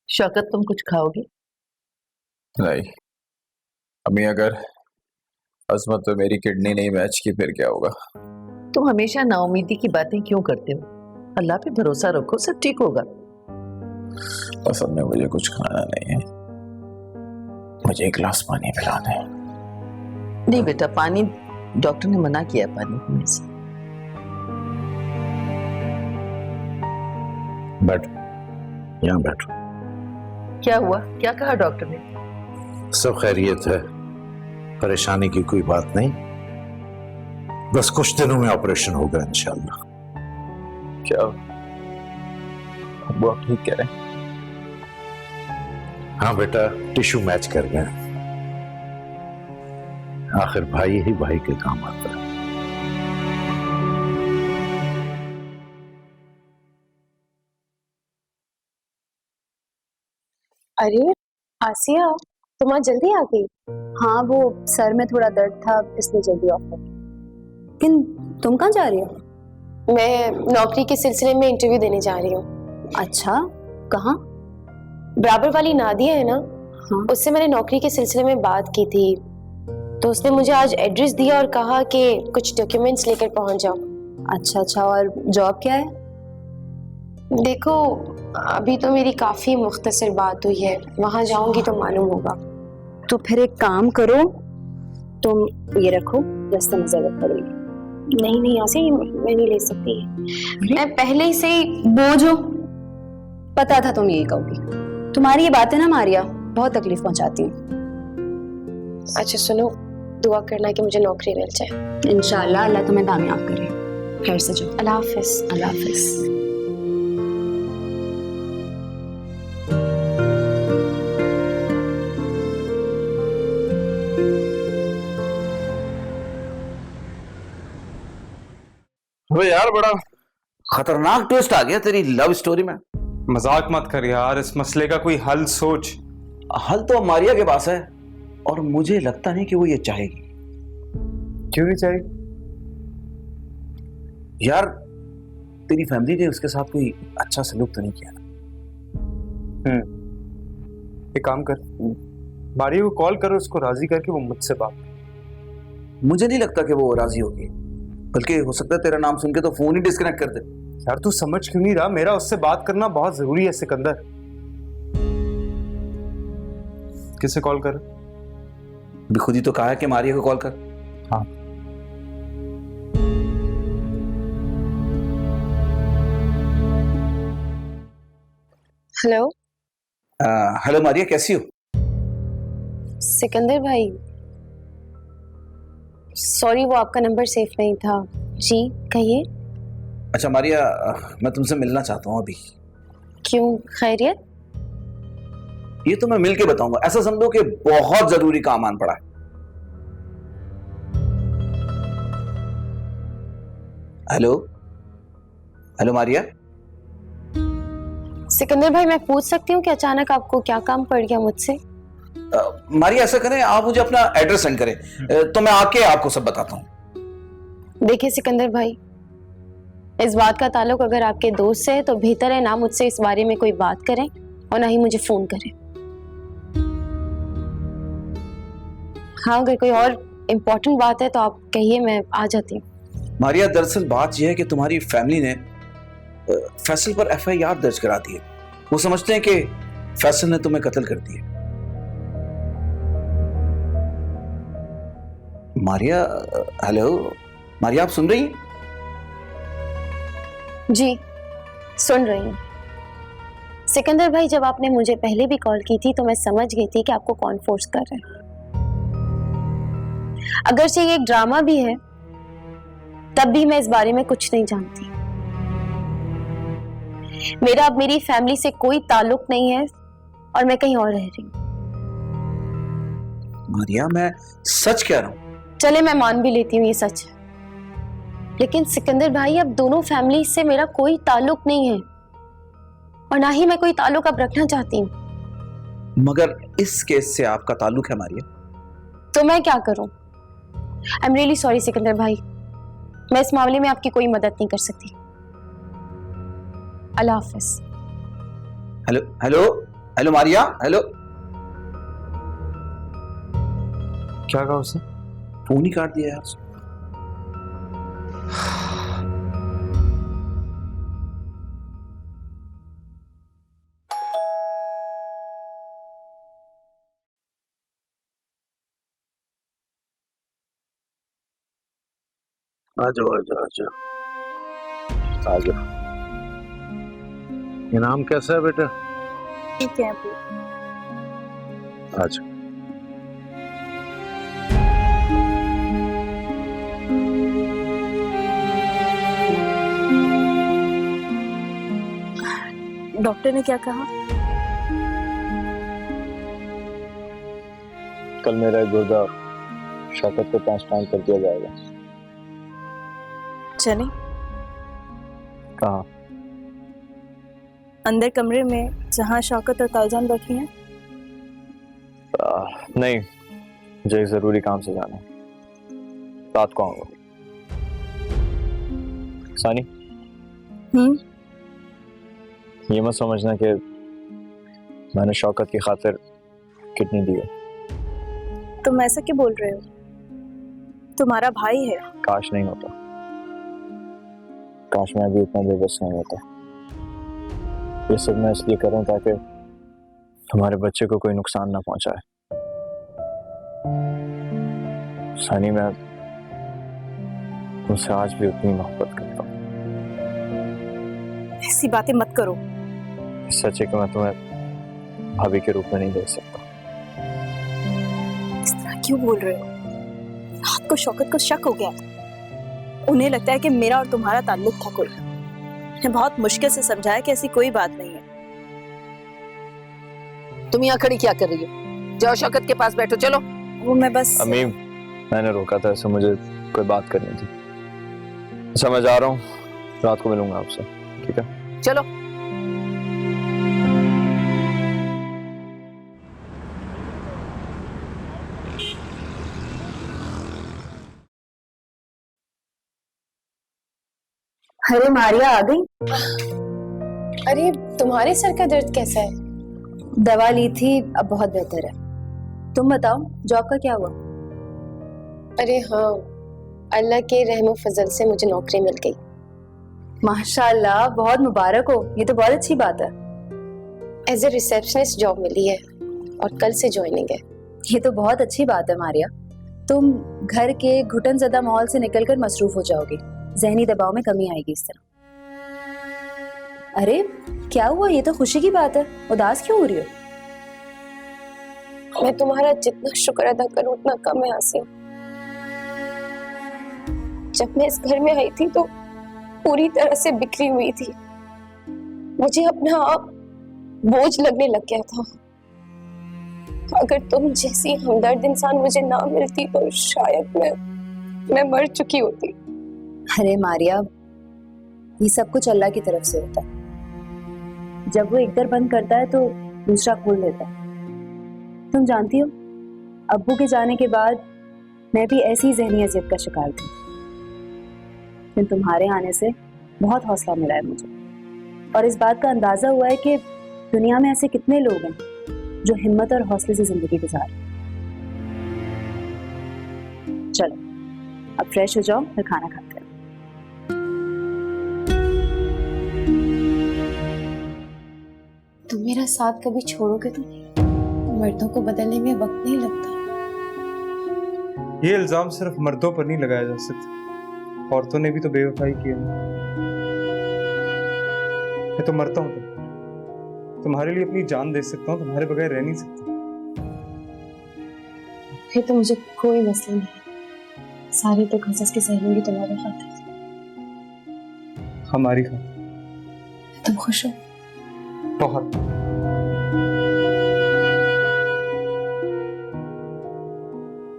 शौकत, तुम कुछ खाओगे? नहीं अम्मी, अगर अजमत तो मेरी किडनी नहीं मैच की फिर क्या होगा? तुम हमेशा नाउमीदी की बातें क्यों करते हो? अल्लाह पे भरोसा रखो, सब ठीक होगा। असल में मुझे कुछ खाना नहीं है, मुझे एक गिलास पानी पिला दे। नहीं बेटा, पानी डॉक्टर ने मना किया पानी पीने से। बैठ, यहाँ बैठो। क्या हुआ? क्या कहा डॉक्टर ने? सब खैरियत है, परेशानी की कोई बात नहीं, बस कुछ दिनों में ऑपरेशन होगा इंशाल्लाह। क्या वो आप ठीक कह रहे हैं? हाँ बेटा, टिश्यू मैच कर गए, आखिर भाई ही भाई के काम आता है। अरे आसिया, तुम आज जल्दी आ गई। हाँ, वो सर में थोड़ा दर्द था इसलिए जल्दी ऑफ हो गई। लेकिन तुम कहाँ जा रही हो? मैं नौकरी के सिलसिले में इंटरव्यू देने जा रही हूँ। अच्छा, कहाँ? बराबर वाली नादिया है ना, हाँ। उससे मैंने नौकरी के सिलसिले में बात की थी, तो उसने मुझे आज एड्रेस दिया और कहा कि कुछ डॉक्यूमेंट्स लेकर पहुंच जाओ। अच्छा अच्छा, और जॉब क्या है? देखो, अभी तो मेरी काफी मुख्तसर बात हुई है, वहां जाऊंगी तो मालूम होगा। तो फिर एक काम करो, तुम ये रखो, रास्ते में जरूरत पड़ेगी। नहीं नहीं आसिया, मैं नहीं ले सकती, मैं पहले ही से बोझ हो, पता था तुम यही कहोगी। तुम्हारी ये बातें ना मारिया बहुत तकलीफ पहुंचाती हूँ। अच्छा सुनो, दुआ करना कि मुझे नौकरी मिल जाए। इंशाल्लाह अल्लाह तुम्हें कामयाब करे। खैर से जाओ। अल्लाह हाफिज। अल्लाह हाफिज। अबे यार, बड़ा खतरनाक ट्विस्ट आ गया तेरी लव स्टोरी में। मजाक मत कर यार, इस मसले का कोई हल सोच। हल तो मारिया के पास है और मुझे लगता नहीं कि वो ये चाहेगी। क्यों नहीं चाहिए? यार, तेरी फैमिली ने उसके साथ कोई अच्छा सलूक तो नहीं किया ना? एक काम कर, मारिया को कॉल करो, उसको राजी करके वो मुझसे बात। मुझे नहीं लगता कि वो राजी होगी, बल्कि हो सकता है तेरा नाम सुन के तो फोन ही डिस्कनेक्ट कर दे। यार तू समझ क्यों नहीं रहा, मेरा उससे बात करना बहुत जरूरी है सिकंदर। किसे कॉल कर? अभी खुद ही तो कहा है कि मारिया को कॉल कर। हाँ। हेलो। हेलो मारिया, कैसी हो? सिकंदर भाई, सॉरी वो आपका नंबर सेफ नहीं था। जी कहिए। अच्छा मारिया, मैं तुमसे मिलना चाहता हूँ अभी। क्यों, खैरियत? ये तो मैं मिल के बताऊंगा, ऐसा समझो कि बहुत जरूरी काम आन पड़ा है। Hello hello Maria. सिकंदर भाई, मैं पूछ सकती हूँ कि अचानक आपको क्या काम पड़ गया मुझसे? मारिया, ऐसा करें, आप मुझे अपना एड्रेस सेंड करें तो मैं आके आपको सब बताता हूँ। देखिए सिकंदर भाई, इस बात का ताल्लुक अगर आपके दोस्त से है तो बेहतर है ना मुझसे इस बारे में कोई बात करें और ना ही मुझे फोन करें। हाँ, अगर कोई और इम्पोर्टेंट बात है तो आप कहिए, मैं आ जाती हूँ। मारिया, दरअसल बात यह है कि तुम्हारी फैमिली ने फैसल पर एफआईआर दर्ज करा दी है। वो समझते हैं कि फैसल ने तुम्हें कत्ल कर दिया। मारिया, हेलो मारिया, आप सुन रही हैं? जी सुन रही हूँ। सिकंदर भाई, जब आपने मुझे पहले भी कॉल की थी तो मैं समझ गई थी कि आपको कौन फोर्स कर रहा है। अगर से ये एक ड्रामा भी है तब भी मैं इस बारे में कुछ नहीं जानती। मेरा अब मेरी फैमिली से कोई ताल्लुक नहीं है और मैं कहीं और रह रही हूँ। मारिया, मैं सच कह रहा हूँ। चले, मैं मान भी लेती हूँ ये सच है, लेकिन सिकंदर भाई, अब दोनों फैमिली से मेरा कोई ताल्लुक नहीं है और ना ही मैं कोई ताल्लुक अब रखना चाहती हूँ। मगर इस केस से आपका ताल्लुक है मारिया। तो मैं क्या करूं? I am really sorry Sikandar भाई, मैं इस मामले में आपकी कोई मदद नहीं कर सकती। अल्लाह हाफिज। Hello hello hello Maria, hello. क्या कहा उसने? फोन ही काट दिया यार। आ जाओ आ जाओ आ जाओ आ जाओ। इनाम कैसा है बेटा? ठीक है अबू। आ जाओ। डॉक्टर ने क्या कहा? कल मेरा एक गुर्दा शौकत को ट्रांसप्लांट कर दिया जाएगा। चले कहाँ? अंदर कमरे में जहाँ शौकत और ताईजान बैठी हैं। नहीं, मुझे एक जरूरी काम से जाना है, रात को आऊंगा। सानी, ये मत समझना कि मैंने शौकत की खातिर किडनी दी है। तुम ऐसा क्यों बोल रहे हो? तुम्हारा भाई है। काश नहीं होता, काश मैं अभी इतना बेबस नहीं होता। ये सब मैं इसलिए कर रहा हूँ ताकि हमारे बच्चे को कोई नुकसान ना पहुंचाए। सानी, मैं मुझसे आज भी उतनी मोहब्बत करता हूँ। ऐसी बातें मत करो। सच है कि मैं तुम्हें भाभी के रूप में नहीं देख सकता। इस तरह क्यों बोल रहे हो? रात को शौकत को शक हो गया। उन्हें लगता है कि मेरा और तुम्हारा ताल्लुक था कोई। मैं बहुत मुश्किल से समझाया कि ऐसी कोई बात नहीं है। तुम यहाँ खड़ी क्या कर रही हो? जाओ शौकत के पास बैठो, चलो। वो मैं बस अम्मी, मैंने रोका था, ऐसे मुझे कोई बात करनी थी। अच्छा, मैं जा रहा हूँ, रात को मिलूंगा आपसे, ठीक है? चलो। अरे मारिया आ गई। अरे तुम्हारे सर का दर्द कैसा है? दवा ली थी, अब बहुत बेहतर है। तुम बताओ, जॉब का क्या हुआ? अरे हाँ, अल्लाह के रहम फजल से मुझे नौकरी मिल गई। माशाल्लाह, बहुत मुबारक हो। ये तो बहुत अच्छी बात है। एज ए रिसेप्शनिस्ट जॉब मिली है और कल से ज्वाइनिंग है। ये तो बहुत अच्छी बात है मारिया। तुम घर के घुटन ज़दा माहौल से निकलकर मसरूफ हो जाओगी। ज़हनी दबाव में कमी आएगी इस तरह। अरे क्या हुआ? ये तो खुशी की बात है। उदास क्यों हो रही हो? मैं तुम्हारा जितना शुक्र अदा करूं उतना कम है आसिया। जब मैं इस घर में आई थी तो पूरी तरह से बिखरी हुई थी। मुझे अपना आप बोझ लगने लग गया था। अगर तुम जैसी हमदर्द इंसान मुझे ना मिलती तो शायद मैं मर चुकी होती। अरे मारिया, ये सब कुछ अल्लाह की तरफ से होता है। जब वो एक दर बंद करता है तो दूसरा खोल देता है। तुम जानती हो, अब्बू के जाने के बाद मैं भी ऐसी ज़हनी अज़ियत का शिकार थी। लेकिन तुम्हारे आने से बहुत हौसला मिला है मुझे, और इस बात का अंदाजा हुआ है कि दुनिया में ऐसे कितने लोग हैं जो हिम्मत और हौसले से जिंदगी गुजार। चलो अब फ्रेश हो जाओ, फिर खाना खाते हैं। तुम मेरा साथ कभी छोड़ोगे तो नहीं? मर्दों को बदलने में वक्त नहीं लगता। ये इल्जाम सिर्फ मर्दों पर नहीं लगाया जा सकता, औरतों ने भी तो बेवफाई की है। मैं तो मरता हूँ, तुम्हारे लिए अपनी जान दे सकता हूँ, तुम्हारे बगैर रह नहीं सकता। फिर तो मुझे कोई मसला नहीं। सारी तो खसस की सह लूंगी तुम्हारे खातिर। हमारी खातिर। तुम खुश हो? बहुत।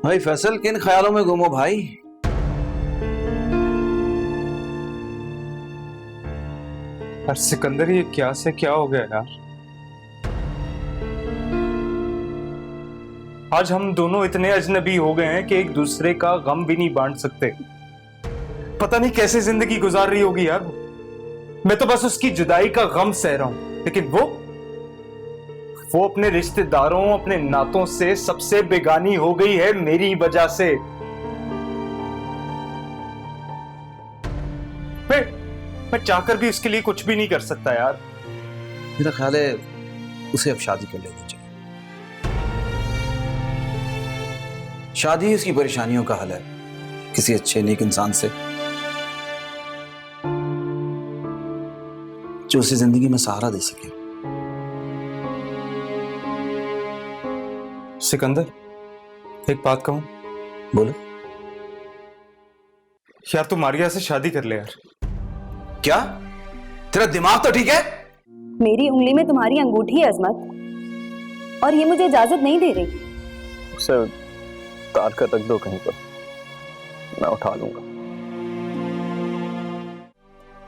भाई फैसल, किन ख्यालों में गुम हो भाई? यार सिकंदर, ये क्या से क्या हो गया यार? आज हम दोनों इतने अजनबी हो गए हैं कि एक दूसरे का गम भी नहीं बांट सकते। पता नहीं कैसे जिंदगी गुजार रही होगी यार। मैं तो बस उसकी जुदाई का गम सह रहा हूं, लेकिन वो वो अपने रिश्तेदारों, अपने नातों से सबसे बेगानी हो गई है मेरी वजह से। मैं चाहकर भी उसके लिए कुछ भी नहीं कर सकता यार। मेरा ख्याल है उसे अब शादी कर लेनी चाहिए। शादी उसकी परेशानियों का हल है, किसी अच्छे नेक इंसान से जो उसे जिंदगी में सहारा दे सके। सिकंदर, एक बात कहूं? बोलो। यार तू मारिया से शादी कर ले यार। क्या तेरा दिमाग तो ठीक है? मेरी उंगली में तुम्हारी अंगूठी है अजमत, और ये मुझे इजाजत नहीं दे रही। उसे उतार कर रख दो कहीं पर, मैं उठा लूंगा।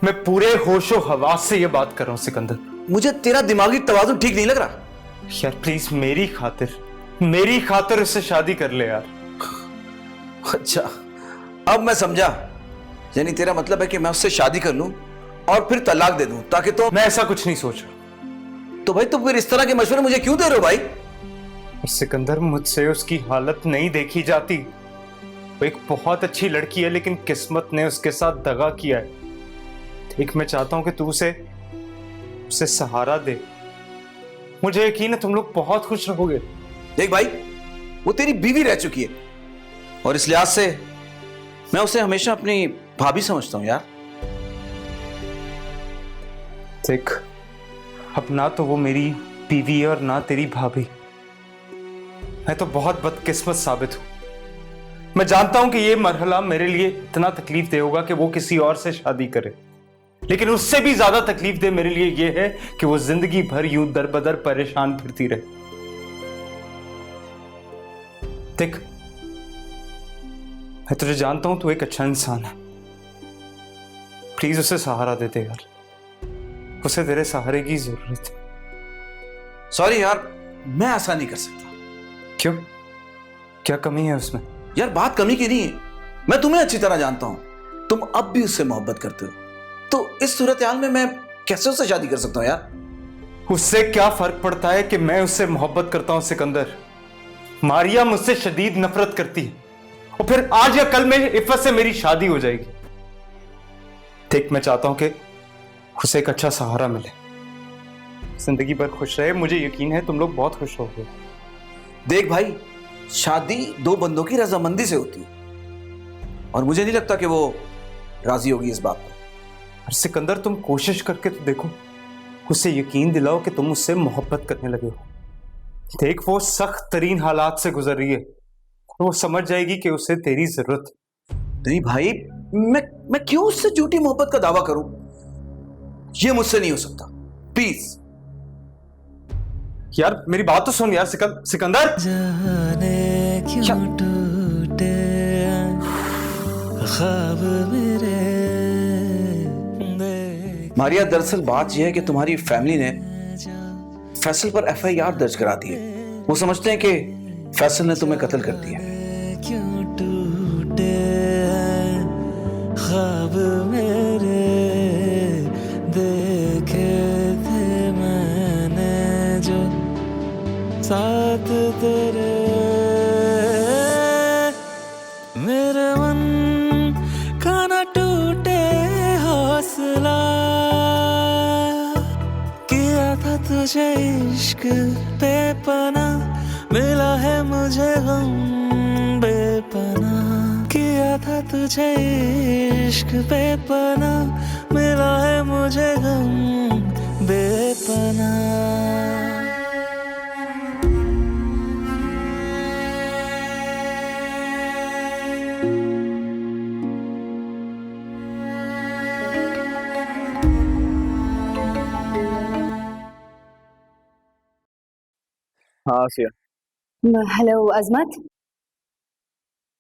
मैं पूरे होशो हवास से ये बात कर रहा हूं सिकंदर। मुझे तेरा दिमागी तवाज़ुन ठीक नहीं लग रहा। यार प्लीज मेरी खातिर उससे शादी कर ले यार। अच्छा, अब मैं समझा। यानी तेरा मतलब है कि मैं उससे शादी कर लूं और फिर तलाक दे दूं ताकि तो मैं ऐसा कुछ नहीं सोच रहा। तो भाई तुम फिर इस तरह के मशवरे मुझे क्यों दे रहे हो भाई? सिकंदर, मुझसे उसकी हालत नहीं देखी जाती। वो एक बहुत अच्छी लड़की है, लेकिन किस्मत ने उसके साथ दगा किया है। ठीक, मैं चाहता हूं कि तू उसे सहारा दे। मुझे यकीन है तुम लोग बहुत खुश रहोगे। देख भाई, वो तेरी बीवी रह चुकी है और इस लिहाज से मैं उसे हमेशा अपनी भाभी समझता हूं यार। देख, अब ना तो वो मेरी बीवी है और ना तेरी भाभी। मैं तो बहुत बदकिस्मत साबित हूं। मैं जानता हूं कि ये मरहला मेरे लिए इतना तकलीफ दे होगा कि वो किसी और से शादी करे, लेकिन उससे भी ज्यादा तकलीफ दे मेरे लिए ये है कि वो जिंदगी भर यूं दर बदर परेशान फिरती रहे। देख, मैं तुझे जानता हूं तू एक अच्छा इंसान है। प्लीज उसे सहारा दे दे यार, उसे तेरे सहारे की जरूरत है। सॉरी यार, मैं ऐसा नहीं कर सकता। क्यों? क्या कमी है उसमें? यार बात कमी की नहीं है, मैं तुम्हें अच्छी तरह जानता हूं। तुम अब भी उससे मोहब्बत करते हो, तो इस सूरत हाल में मैं कैसे उससे शादी कर सकता हूं यार? उससे क्या फर्क पड़ता है कि मैं उससे मोहब्बत करता हूं सिकंदर? मारिया मुझसे शदीद नफरत करती है, और फिर आज या कल में इफ़त से मेरी शादी हो जाएगी। देख, मैं चाहता हूं कि उसे एक अच्छा सहारा मिले, जिंदगी भर खुश रहे। मुझे यकीन है तुम लोग बहुत खुश होगे। देख भाई, शादी दो बंदों की रजामंदी से होती है और मुझे नहीं लगता कि वो राजी होगी इस बात पर। और सिकंदर, तुम कोशिश करके तो देखो, उसे यकीन दिलाओ कि तुम उससे मोहब्बत करने लगे हो। देख, वो सख्त तरीन हालात से गुजर रही है, वो समझ जाएगी कि उसे तेरी जरूरत। नहीं भाई, मैं क्यों उससे झूठी मोहब्बत का दावा करूं? ये मुझसे नहीं हो सकता, प्लीज। यार मेरी बात तो सुन यार सिकंदर। जाने क्यों टूटे ख्वाब मेरे। मारिया, दरअसल बात यह है कि तुम्हारी फैमिली ने फैसल पर FIR दर्ज करा दी है। वो समझते हैं कि फैसल ने तुम्हें कत्ल कर दिया। क्यों टूटे ख्वाब मेरे, देखे थे मैंने जो साथ तेरे। मेरे मन का न टूटे हौसला, किया था तुझे इश्क बेपना, मिला है मुझे गम बेपना। किया था तुझे इश्क बेपना, मिला है मुझे गम बेपना। हाँ आसिया। हेलो अजमत।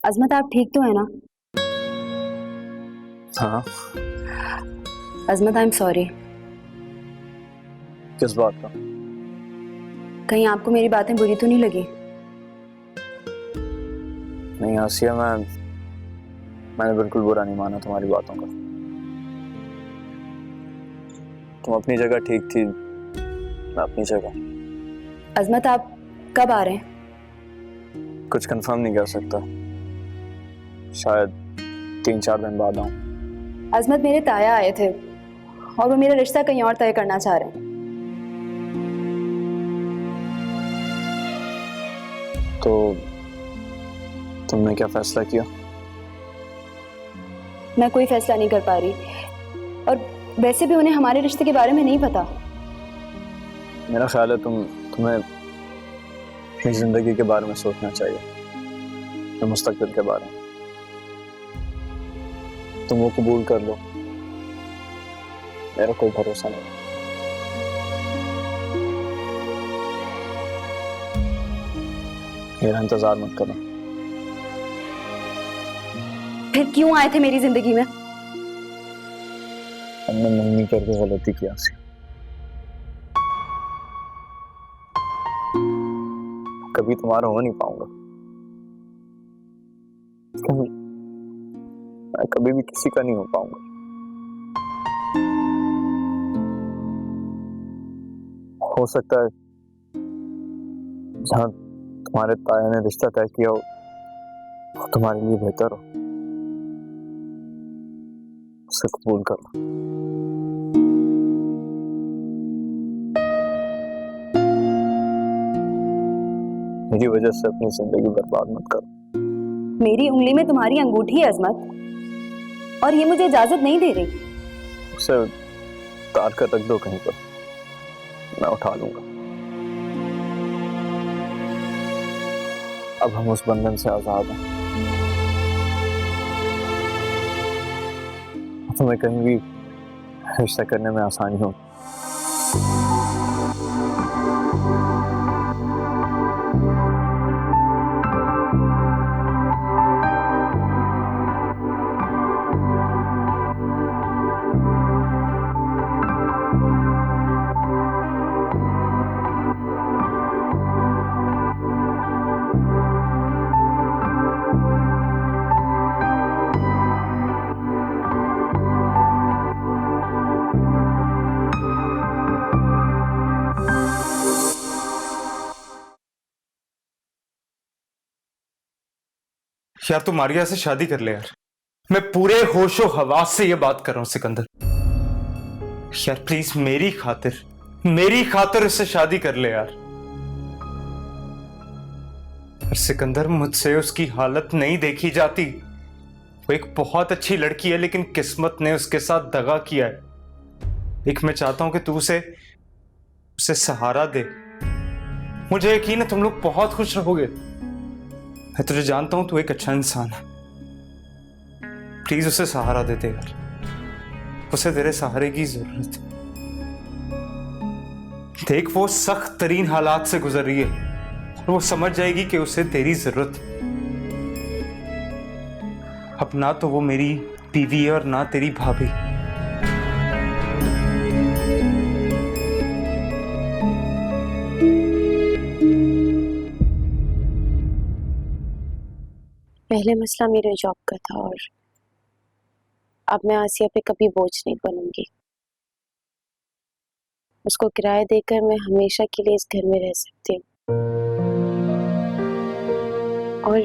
अजमत, आप ठीक तो है ना? हाँ, अजमत, आई एम सॉरी। किस बात का? कहीं आपको मेरी बातें बुरी तो नहीं लगी? नहीं आसिया, मैंने बिल्कुल बुरा नहीं माना तुम्हारी बातों का। तुम अपनी जगह ठीक थी, मैं अपनी जगह। अजमत, आप कब आ रहे हैं? कुछ कंफर्म नहीं कर सकता, शायद 3-4 दिन बाद आऊं। अजमत, मेरे ताया आए थे और वो मेरा रिश्ता कहीं और तय करना चाह रहे हैं। तो तुमने क्या फैसला किया? मैं कोई फैसला नहीं कर पा रही, और वैसे भी उन्हें हमारे रिश्ते के बारे में नहीं पता। मेरा ख्याल है तुम्हें अपनी जिंदगी के बारे में सोचना चाहिए, अपने मुस्तकबिल के बारे में। तुम वो कबूल कर लो, मेरा कोई भरोसा नहीं। मेरा इंतजार मत करो। फिर क्यों आए थे मेरी जिंदगी में? हमने मंगनी करके गलती किया सी। कभी तुम्हारा हो नहीं पाऊंगा, मैं कभी भी किसी का नहीं हो पाऊंगा। हो सकता है जहां तुम्हारे ताया ने रिश्ता तय किया हो वो तुम्हारे लिए बेहतर हो, उसे कबूल कर लो। मेरी वजह से अपनी जिंदगी बर्बाद मत करो। मेरी उंगली में तुम्हारी अंगूठी है अजमत, और ये मुझे इजाजत नहीं दे रही। उसे उतार कर रख दो कहीं पर, मैं उठा लूंगा। अब हम उस बंधन से आजाद हैं। तुम्हें कहीं भी रिश्ता करने में आसानी हो। यार तू मारिया से शादी कर ले यार। मैं पूरे होशो हवास से ये बात कर रहा हूं सिकंदर। यार प्लीज मेरी खातिर उससे शादी कर ले यार। और सिकंदर, मुझसे उसकी हालत नहीं देखी जाती। वो एक बहुत अच्छी लड़की है, लेकिन किस्मत ने उसके साथ दगा किया है। एक मैं चाहता हूं कि तू उसे सहारा दे। मुझे यकीन है तुम लोग बहुत खुश रहोगे। मैं तुझे जानता हूं, तू एक अच्छा इंसान है। प्लीज उसे सहारा दे दे यार, उसे तेरे सहारे की जरूरत है। देख, वो सख्त तरीन हालात से गुजर रही है और वो समझ जाएगी कि उसे तेरी जरूरत है। अब ना तो वो मेरी बीवी है और ना तेरी भाभी। पहले मसला मेरे जॉब का था, और अब मैं आसिया पे कभी बोझ नहीं बनूंगी। उसको किराया देकर मैं हमेशा के लिए इस घर में रह सकती हूँ, और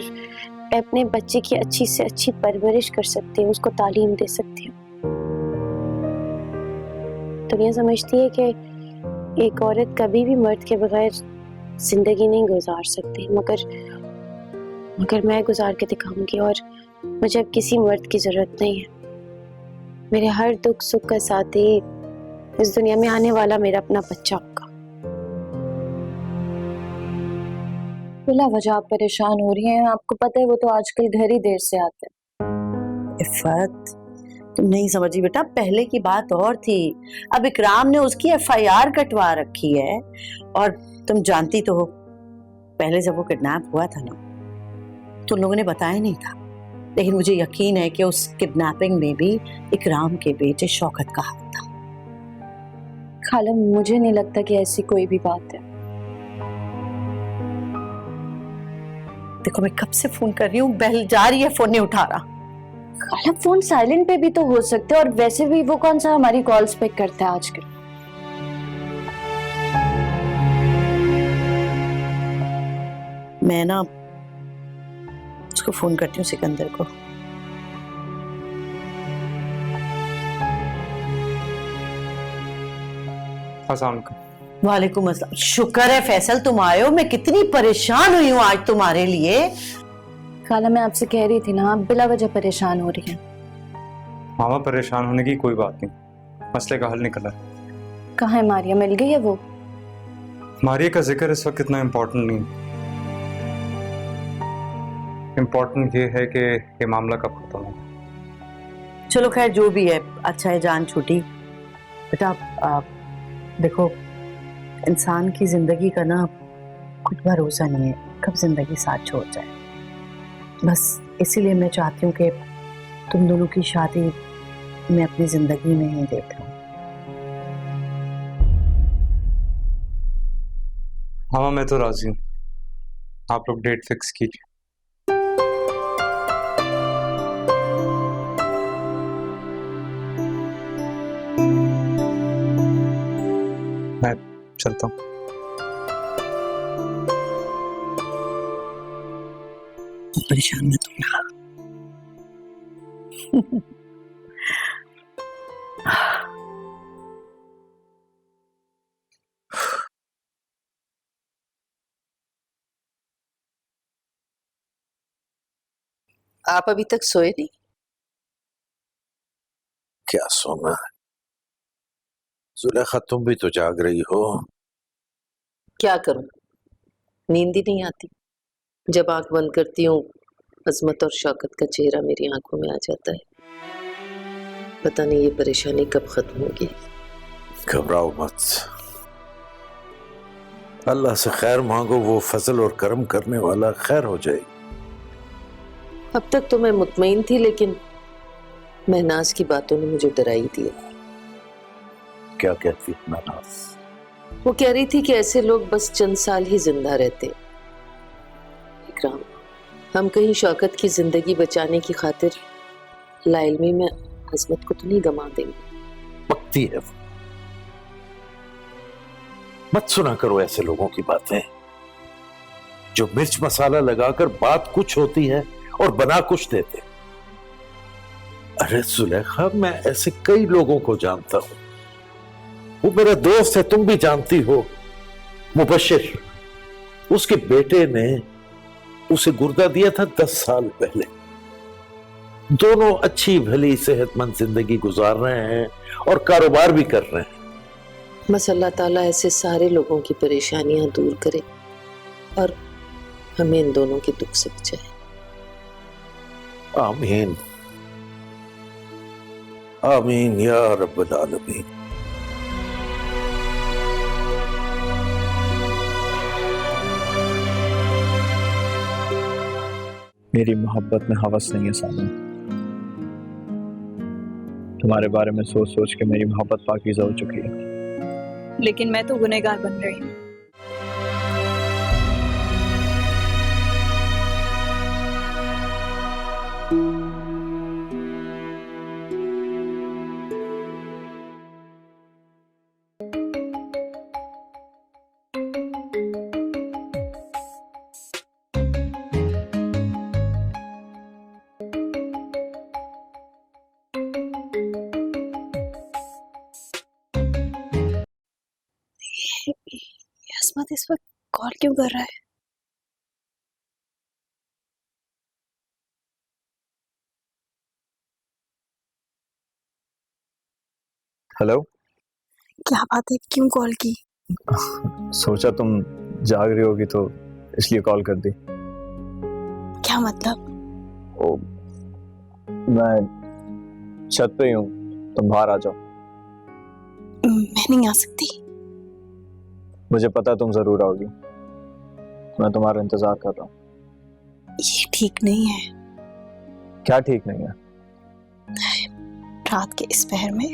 मैं अपने बच्चे की अच्छी से अच्छी परवरिश कर सकती हूँ, उसको तालीम दे सकती हूँ। दुनिया समझती है कि एक औरत कभी भी मर्द के बगैर जिंदगी नहीं गुजार सकती, मगर मैं गुजार के दिखाऊंगी। और मुझे अब किसी मर्द की जरूरत नहीं है। मेरे हर दुख सुख का साथी इस दुनिया में आने वाला मेरा अपना बच्चा होगा। बिला वजह आप परेशान हो रही हैं। आपको पता है वो तो आजकल घर ही देर से आते हैं। इफ़त, तुम नहीं समझी बेटा, पहले की बात और थी। अब इकराम ने उसकी FIR कटवा रखी है, और तुम जानती तो हो पहले जब वो किडनैप हुआ था ना, तो लोगों ने बताया नहीं था, लेकिन मुझे यकीन है कि उस किडनैपिंग में भी इकराम के बेटे शौकत का हाथ था। खाला, मुझे नहीं लगता कि ऐसी कोई भी बात है। देखो, मैं कब से फोन कर रही हूँ, बेल जा रही है, फोन नहीं उठा रहा। खाला, फोन साइलेंट पे भी तो हो सकते हैं, और वैसे भी वो कौन सा हमारी कॉल्स पिक करता है आजकल। मैं ना उसको फोन करती हूँ, सिकंदर को। वालेकुम अस्सलाम। शुक्र है फैसल तुम आए हो, मैं कितनी परेशान हुई हूँ आज तुम्हारे लिए। खाला मैं आपसे कह रही थी ना, आप बिला वजह परेशान हो रही हैं। मामा परेशान होने की कोई बात नहीं, मसले का हल निकला है। कहाँ है मारिया, मिल गई है वो? मारिया का जिक्र इस वक्त इतना इम्पोर्टेंट नहीं। इम्पोर्टेंट ये है कि ये मामला कब खत्म हो। चलो खैर जो भी है, अच्छा है जान छूटी। बेटा देखो, इंसान की जिंदगी का ना कुछ भरोसा नहीं है, कब जिंदगी साथ छोड़ जाए। बस इसीलिए मैं चाहती हूँ कि तुम दोनों की शादी मैं अपनी जिंदगी में ही देख लूं। हाँ मैं तो राजी हूँ, आप लोग डेट फिक्स कीजिए। मैं चलता हूँ। परेशान मत होना। आप अभी तक सोए नहीं? क्या सोना है जुलेखा, तुम भी तो जाग रही हो। क्या करूं, नींद ही नहीं आती। जब आंख बंद करती हूँ अजमत और शौकत का चेहरा मेरी आंखों में आ जाता है। पता नहीं ये परेशानी कब खत्म होगी। घबराओ मत, अल्लाह से खैर मांगो, वो फजल और करम करने वाला, खैर हो जाएगी। अब तक तो मैं मुतमईन थी, लेकिन महनाज की बातों ने मुझे डरा ही दिया। क्या कहती है महनाज? वो कह रही थी कि ऐसे लोग बस चंद साल ही जिंदा रहते। इकराम, हम कहीं शौकत की जिंदगी बचाने की खातिर लाइल्मी में अजमत को तो नहीं गंवा देंगे। पक्ती है वो। मत सुना करो ऐसे लोगों की बातें जो मिर्च मसाला लगाकर बात कुछ होती है और बना कुछ देते। अरे सुलेखा, मैं ऐसे कई लोगों को जानता हूं। वो मेरा दोस्त है, तुम भी जानती हो, मुबशिर। उसके बेटे ने उसे गुर्दा दिया था 10 साल पहले। दोनों अच्छी भली सेहतमंद जिंदगी गुजार रहे हैं और कारोबार भी कर रहे हैं। बस अल्लाह ताला ऐसे सारे लोगों की परेशानियां दूर करे और हमें इन दोनों के दुख से बचाए। आमीन आमीन या रब्बल आलमीन। मेरी मोहब्बत में हवस नहीं है सामने। तुम्हारे बारे में सोच सोच के मेरी मोहब्बत पाकीज़ा हो चुकी है। लेकिन मैं तो गुनहगार बन रही हूँ। अजमत इस वक्त कॉल क्यों कर रहा है? हेलो, क्या बात है, क्यों कॉल की? सोचा तुम जाग रही होगी तो इसलिए कॉल कर दी। क्या मतलब? ओ, मैं छत पे ही हूँ, तुम बाहर आ जाओ। मैं नहीं आ सकती। मुझे पता तुम जरूर आओगी, मैं तुम्हारा इंतजार कर रहा हूँ। ये ठीक नहीं है। क्या ठीक नहीं है? रात के इस पहर में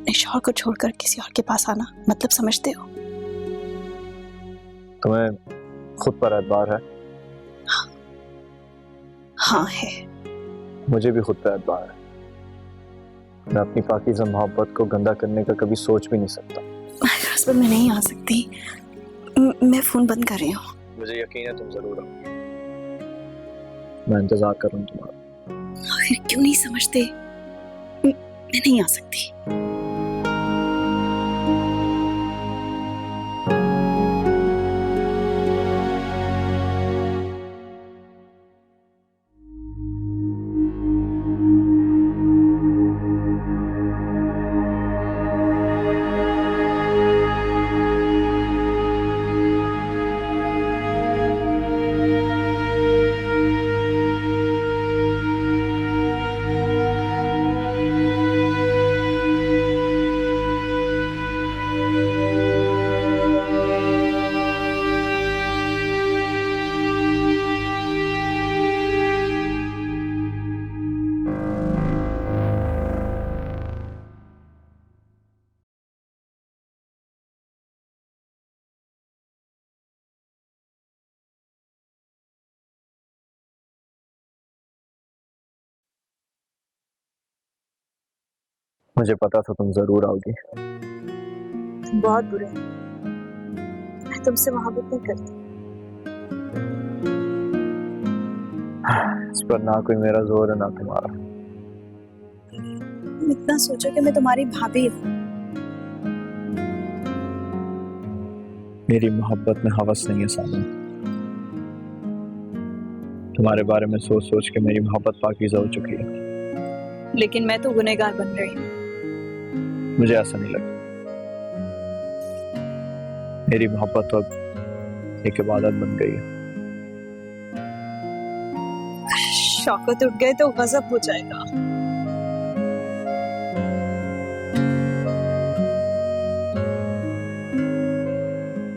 निशौर को छोड़कर किसी और के पास आना, मतलब समझते हो? तुम्हें खुद पर एतबार है? हाँ है। मुझे भी खुद पर एतबार है। मैं अपनी पाकीज़ा मोहब्बत को गंदा करने का कभी सोच भी नहीं सकता। मैं नहीं आ सकती। मैं फोन बंद कर रही हूँ। मुझे यकीन है तुम जरूर आओगी। मैं इंतजार करूँ तुम्हारा। आखिर क्यों नहीं समझते? मैं नहीं आ सकती। मुझे पता था तुम जरूर आओगी। तुम बहुत बुरे हो। मैं तुमसे मोहब्बत नहीं करती। इस पर ना कोई मेरा जोर है ना तुम्हारा। तुम इतना सोचो कि मैं तुम्हारी भाभी हूँ। मेरी मोहब्बत में हवस नहीं है सानी। तुम्हारे बारे में सोच सोच के मेरी मोहब्बत पाकीज़ा हो चुकी है। लेकिन मैं तो गुनहगार बन रही हूँ। मुझे ऐसा नहीं लगता। मेरी मोहब्बत तो अब एक इबादत बन गई है। शौकत उठ गए तो गजब हो जाएगा।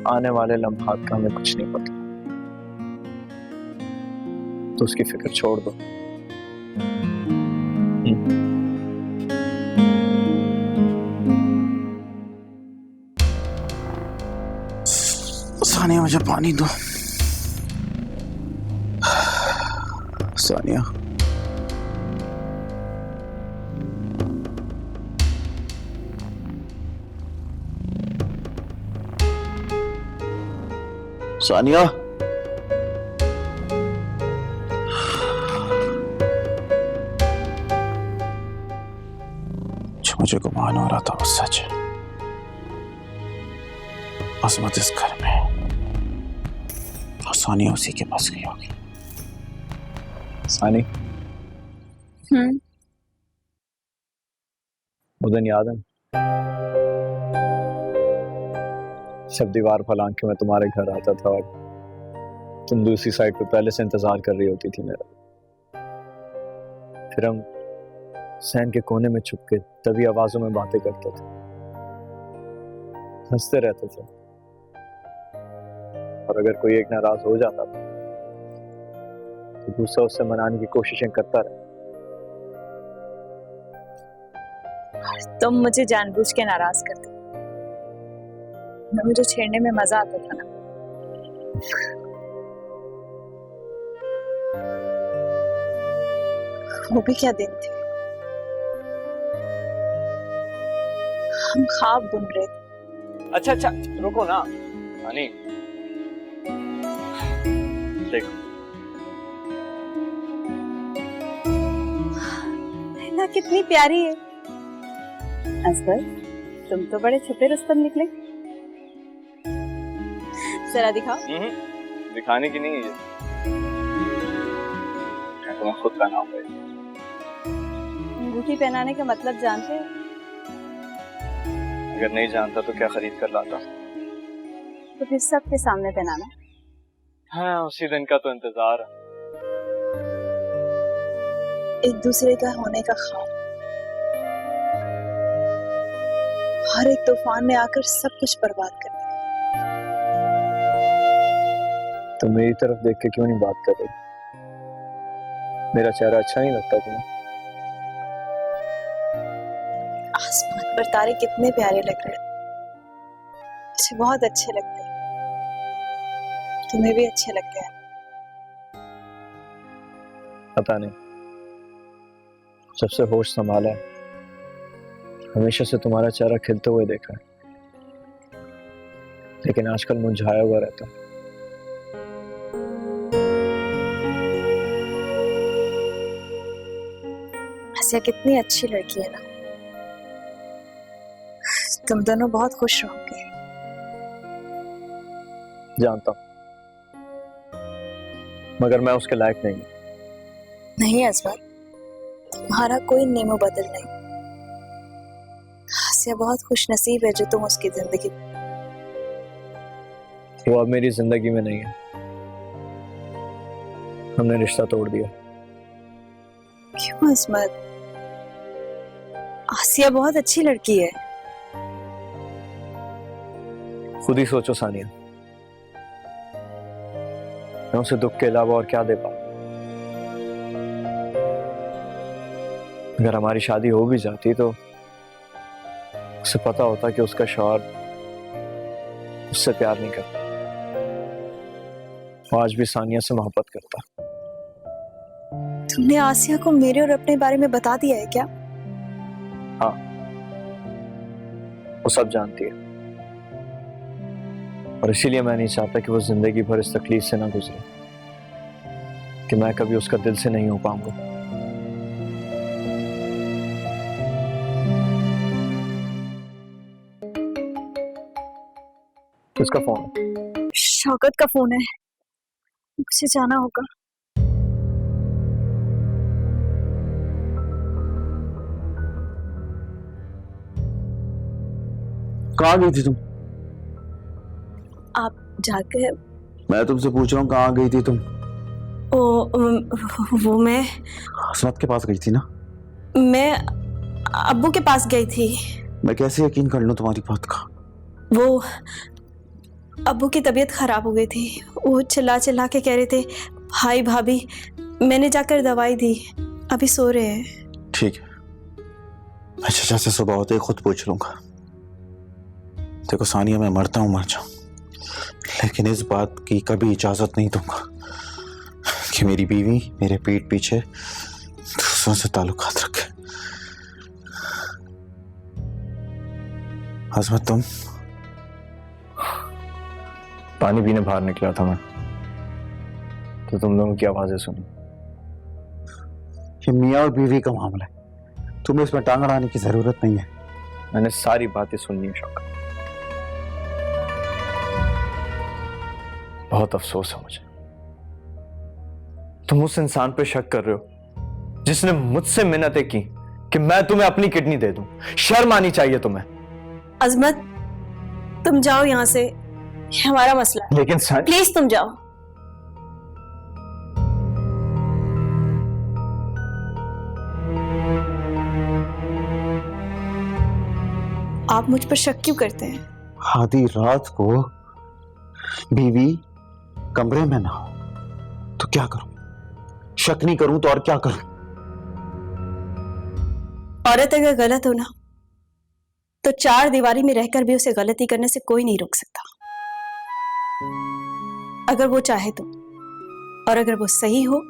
आने वाले लम्हात का हमें कुछ नहीं पता, तो उसकी फिक्र छोड़ दो। सानिया मुझे पानी दो। सानिया सानिया जो मुझे गुमान हो रहा था वो सच है। अजमत इस घर में और सानिया उसी के पास गई होगी। सानी, वो दिन याद है जब दीवार फलांग के मैं तुम्हारे घर आता था और तुम दूसरी साइड पे पहले से इंतजार कर रही होती थी मेरा। फिर हम सहन के कोने में छुप के तभी आवाजों में बातें करते थे, हंसते रहते थे, और अगर कोई एक नाराज हो जाता था तो दूसरा उससे मनाने की कोशिशें करता रहा। तुम मुझे जानबूझ के नाराज करते, मुझे छेड़ने में मजा आता था ना। वो भी क्या दिन थे, हम ख्वाब बुन रहे थे। अच्छा अच्छा रुको ना सानी, देखो लैला कितनी प्यारी है। असगर, तुम तो बड़े छुपे रुस्तम निकले। जरा दिखाओ। दिखाने की नहीं है, तुम्हें खुद पहना होगा। अंगूठी पहनाने का मतलब जानते हो? अगर नहीं जानता तो क्या खरीद कर लाता। तो फिर सबके सामने पहनाना। हाँ, उसी दिन का तो इंतजार है। एक दूसरे का होने का ख्वाब, हर एक तूफान में आकर सब कुछ बर्बाद कर दिया। तो मेरी तरफ देख के क्यों नहीं बात कर रही? मेरा चेहरा अच्छा नहीं लगता तुम्हें? आसमान पर तारे कितने प्यारे लग रहे हैं, मुझे बहुत अच्छे लगते हैं। तुम्हें भी अच्छे लगते हैं। पता नहीं, जब से होश संभाला है हमेशा से तुम्हारा चेहरा खिलते हुए देखा है, लेकिन आजकल मुरझाया हुआ रहता है। आसिया कितनी अच्छी लड़की है ना। तुम दोनों बहुत खुश रहोगे। जानता हूं, मगर मैं उसके लायक नहीं हूं। नहीं अजमत, तुम्हारा कोई नेमो बदल नहीं। आसिया बहुत खुश नसीब है जो तुम उसकी जिंदगी। वो अब मेरी जिंदगी में नहीं है। हमने रिश्ता तोड़ दिया। क्यों अजमत? आसिया बहुत अच्छी लड़की है। खुद ही सोचो सानिया, मैं उसे दुख के अलावा और क्या दे पाऊं? अगर हमारी शादी हो भी जाती तो उसे पता होता कि उसका शौहर उससे प्यार नहीं करता। वो आज भी सानिया से मोहब्बत करता। तुमने आसिया को मेरे और अपने बारे में बता दिया है क्या? हाँ, वो सब जानती है और इसीलिए मैं नहीं चाहता कि वो जिंदगी भर इस तकलीफ से ना गुजरे कि मैं कभी उसका दिल से नहीं हो पाऊंगा। किसका फोन है? शौकत का फोन है, मुझे जाना होगा। कहाँ गई थी तुम? आप जाके। मैं तुमसे पूछ रहा हूँ कहाँ गई थी तुम? वो मैं असमत के पास गई थी ना? मैं अब्बू के पास गई थी। मैं कैसे यकीन कर लूं तुम्हारी बात का? वो अब्बू की तबीयत खराब हो गई थी। वो चिल्ला चिल्ला के कह रहे थे भाई भाभी। मैंने जाकर दवाई दी, अभी सो रहे हैं। ठीक है, मैं चाचा से सुबह होते ही खुद पूछ लूंगा। देखो सानिया, मैं मरता हूं मर जाऊं, लेकिन इस बात की कभी इजाजत नहीं दूंगा कि मेरी बीवी मेरे पीठ पीछे दूसरों से ताल्लुकात रखे। अजमत, तुम? पानी पीने बाहर निकला था मैं, तो तुम लोगों की आवाजें सुनी। ये मियाँ और बीवी का मामला है, तुम्हें इसमें टांग अड़ाने की जरूरत नहीं है। मैंने सारी बातें सुननी है शौकत। बहुत अफसोस है मुझे, तुम उस इंसान पे शक कर रहे हो जिसने मुझसे मिन्नतें की कि मैं तुम्हें अपनी किडनी दे दूं। शर्म आनी चाहिए तुम्हें। अजमत, तुम जाओ यहाँ से, ये हमारा मसला है। लेकिन प्लीज तुम जाओ। आप मुझ पर शक क्यों करते हैं? आधी रात को बीवी कमरे में ना हो तो क्या करूं? शक नहीं करूं तो और क्या करूं? औरत अगर गलत हो ना, तो चार दीवारी में रहकर भी उसे गलती करने से कोई नहीं रोक सकता, अगर वो चाहे तो। और अगर वो सही हो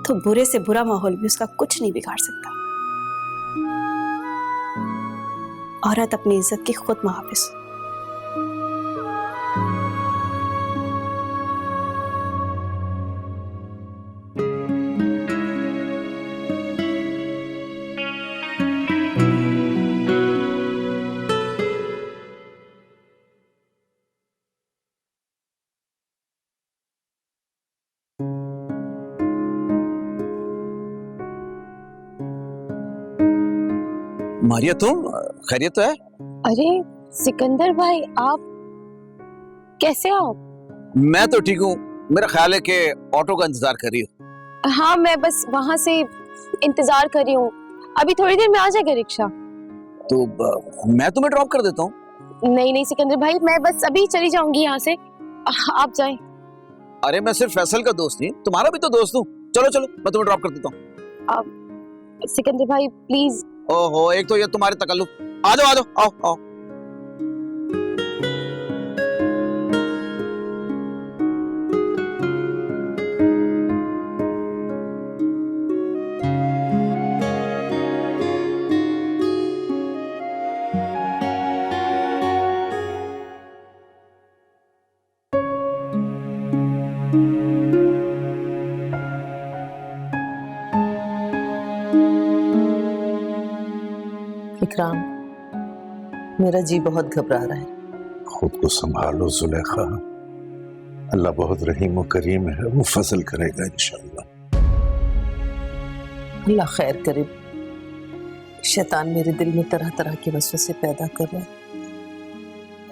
तो बुरे से बुरा माहौल भी उसका कुछ नहीं बिगाड़ सकता। औरत अपनी इज्जत की खुद मुहाफिज। मारिया, तुम खैरियत तो है? अरे सिकंदर भाई, आप कैसे हो? मैं तो ठीक हूँ। मेरा ख्याल है कि ऑटो का इंतजार कर रही हो। हाँ, मैं बस वहां से इंतजार कर रही हूँ। अभी थोड़ी देर में आ जाएगा रिक्शा। तो मैं तुम्हें ड्रॉप कर देता हूँ। नहीं नहीं सिकंदर भाई, मैं बस अभी चली जाऊंगी यहाँ से, आप जाएं। अरे मैं सिर्फ फैसल का दोस्त नहीं, तुम्हारा भी तो दोस्त हूँ। चलो चलो, मैं तुम्हें ड्रॉप कर देता हूँ। सिकंदर भाई प्लीज। ओहो, एक तो ये तुम्हारे तकल्लुफ। आ जाओ आ जाओ, आओ आओ। इकराम, मेरा जी बहुत घबरा रहा है। खुद को संभालो जुलेखा, अल्लाह बहुत रहीम और करीम है, वो फजल करेगा इंशाअल्लाह। अल्लाह खैर करे। शैतान मेरे दिल में तरह तरह के वसवसे पैदा कर रहा है।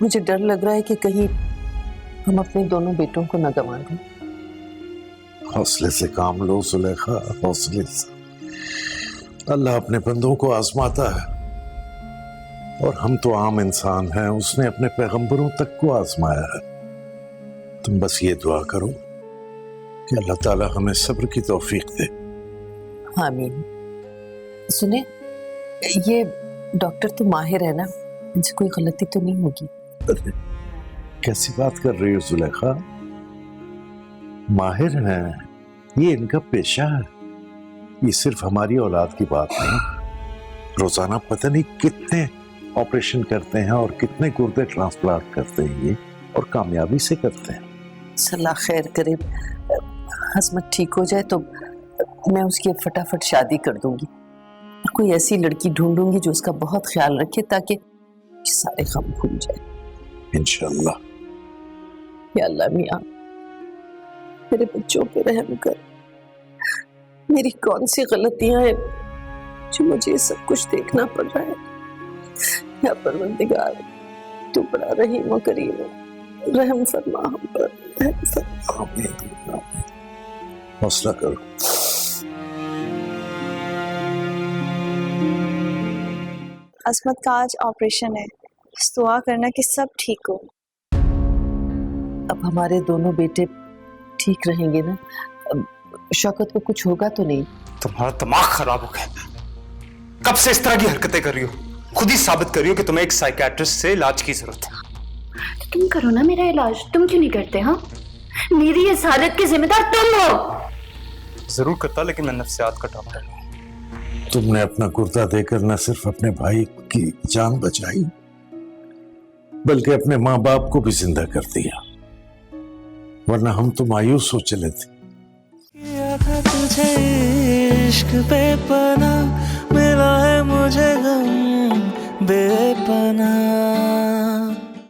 मुझे डर लग रहा है कि कहीं हम अपने दोनों बेटों को न गंवा दें। हौसले से काम लो जुलेखा, हौसले से। अल्लाह अपने बंदों को आजमाता है और हम तो आम इंसान हैं, उसने अपने पैगंबरों तक को आजमाया है। तुम बस ये दुआ करो कि अल्लाह ताला हमें सब्र की तौफीक दे। आमीन। सुने, ये डॉक्टर तो माहिर है ना, इनसे कोई गलती तो नहीं होगी? अरे कैसी बात कर रही हो जुलेखा, माहिर हैं, ये इनका पेशा है। ये सिर्फ हमारी औलाद की बात नहीं, रोजाना पता नहीं कितने ऑपरेशन करते हैं और कितने गुर्दे ट्रांसप्लांट करते हैं ये, और कामयाबी से करते हैं। अल्लाह खैर करे। हसमत ठीक हो जाए तो मैं उसकी फटाफट शादी कर दूंगी और कोई ऐसी लड़की ढूंढूंगी जो उसका बहुत ख्याल रखे, ताकि सारे गम भूल जाए इंशाअल्लाह। या अल्लाह मियां, मेरे बच्चों पे रहम कर। मेरी कौन सी गलतियां हैं जो मुझे सब कुछ देखना पड़ रहा है। या परवरदिगार, तू बड़ा रहीम और करीम है, रहम फरमा हम पर, रहम फरमा। हौसला करो। असमत का आज ऑपरेशन है, दुआ करना कि सब ठीक हो। अब हमारे दोनों बेटे ठीक रहेंगे ना? शौकत को कुछ होगा तो नहीं? तुम्हारा दिमाग खराब हो गया। कब से इस तरह की हरकतें कर रही हो? खुद ही साबित कर रही हो कि तुम्हें एक साइकियाट्रिस्ट से इलाज की जरूरत है। तुम करो ना मेरा इलाज, तुम क्यों नहीं करते? हाँ, मेरी इस हालत के जिम्मेदार तुम हो। जरूर करता, लेकिन मैं नफ्सियात का डॉक्टर हूं। तुमने अपना गुर्दा देकर न सिर्फ अपने भाई की जान बचाई, बल्कि अपने माँ बाप को भी जिंदा कर दिया, वरना हम तो मायूस हो चले थे। किया था तुझे इश्क बेपना, मिला है मुझे गम बेपना।